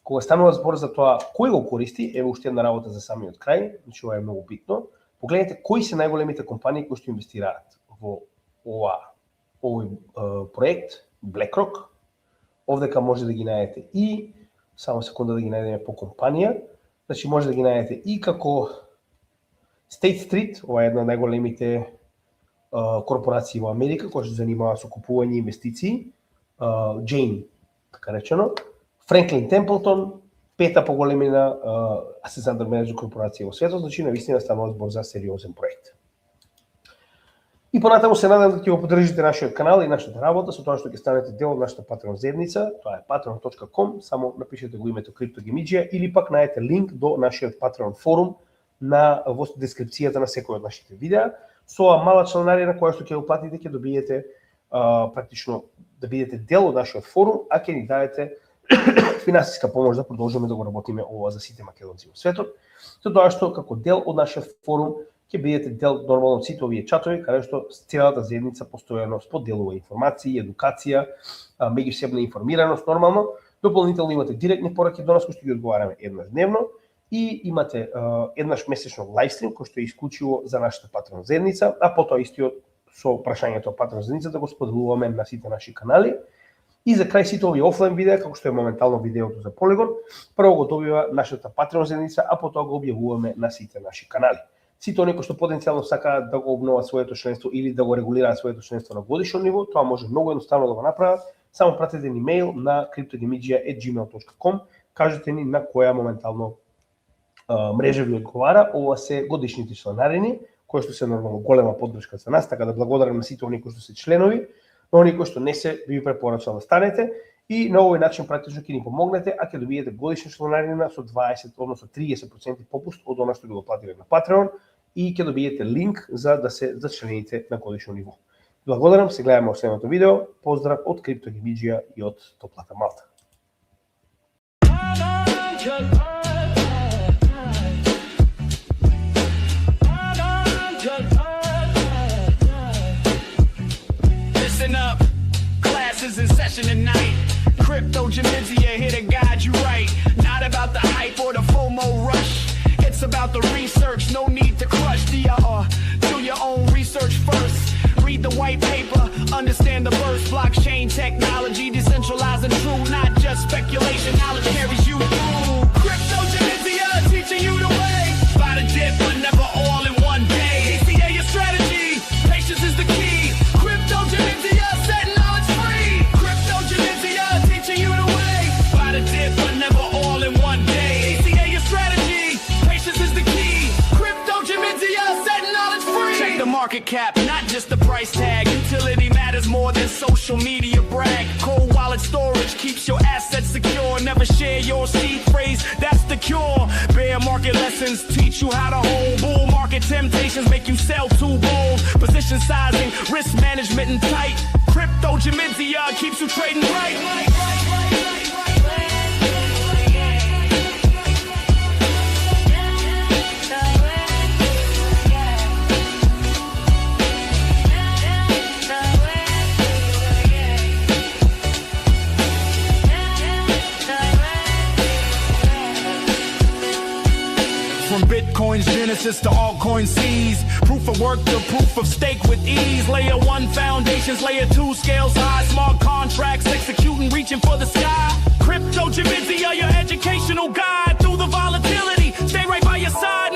Кога станува збор за тоа кој го користи, еве уште една работа за самиот крај, значи ова е многу битно. Погледнете кои се најголемите компании кои што инвестираат во овој проект, BlackRock. Овдека може да ги најдете и само секунда да ги најдеме по компанија. Значи може да ги најдете и како State Street, ова е една од најголемите корпорации во Америка која се занимава со купување инвестиции, Jane, така речено, Franklin Templeton, пета по големина asset under management корпорација во светот, значи навистина станува збор за сериозен проект. И понатаму се надам да ќе го поддржите нашиот канал и нашата работа со тоа што ќе станете дел од нашата Patreon заедница, тоа е patreon.com, само напишете го името CryptoGamidžија или пак најдете линк до нашиот Patreon форум во дескрипцијата на секој од нашите видеа. Со ова мала чланарина која што ќе го платите, ќе добиете практично да бидете дел од нашиот форум, а ќе ни дадете финансиска помош да продолжиме да го работиме ова за сите македонци во светот. Со тоа што како дел од нашиот форум ќе бидете дел нормално од сите овие чатови, каде што целата заедница постојано споделува информации, едукација, меѓусебна информираност нормално. Дополнително имате директни пораки до нас кои што ги одговараме еднаш дневно и имате еднаш месечно лајвстрим кој што е исклучиво за нашата Patreon заедница, а потоа истиот со прашањето од Patreon заедницата го споделуваме на сите наши канали. И за крај сите овие офлайн видеа, како што е моментално видеото за Polygon, прво го добива нашата Patreon заедница, а потоа го објавуваме на сите наши канали. Сите оние кои што потенцијално сакаат да го обноват своето членство или да го регулираат своето членство на годишно ниво, тоа може многу едноставно да го направат. Само пратете ни мејл на cryptogamidžија@gmail.com, кажете ни на која моментално мрежа ви одговара. Ова се годишните чланарини, кои што се нормално голема поддршка за нас, така да благодарам на сите оние кои што се членови, но оние кои што не се, би ви препорачал да станете и на овој начин практично ќе ни помогнете, а ќе добиете годишна чланарина со 20, односно 30% попуст од она што го платите на Patreon и ќе добиете линк за да се зачлените на годишно ниво. Благодарам, се гледаме во следното видео. Поздрав од CryptoGamidžија и од топлата Малта. In session tonight, CryptoGamidžија here to guide you right. Not about the hype or the FOMO rush. It's about the research, no need to crush. Do your own research first. Read the white paper, understand the verse. Blockchain technology, decentralized and true, not just speculation. Knowledge carries you through. CryptoGamidžија teaching you the way. By the dip, but never all in one day. ACA your strategy, patience is the key. CryptoGamidžија setting knowledge free. CryptoGamidžија teaching you the way. By the dip, but never all in one day. ACA your strategy, patience is the key. CryptoGamidžија setting knowledge free. Check the market cap, not just the price tag. Utility matters more than social media brag. Cold wallet storage keeps your assets secure. Never share your seed phrase, that's the cure. Bear market lessons teach you how to hold. Bull market temptations make you sell too bold. Position sizing, risk management and tight. CryptoGamidžија keeps you trading right. From Bitcoin's genesis to altcoin seas, proof of work to proof of stake with ease. Layer 1 foundations, layer 2 scales high. Smart contracts executing, reaching for the sky. CryptoGamidžија, your educational guide through the volatility. Stay right by your side.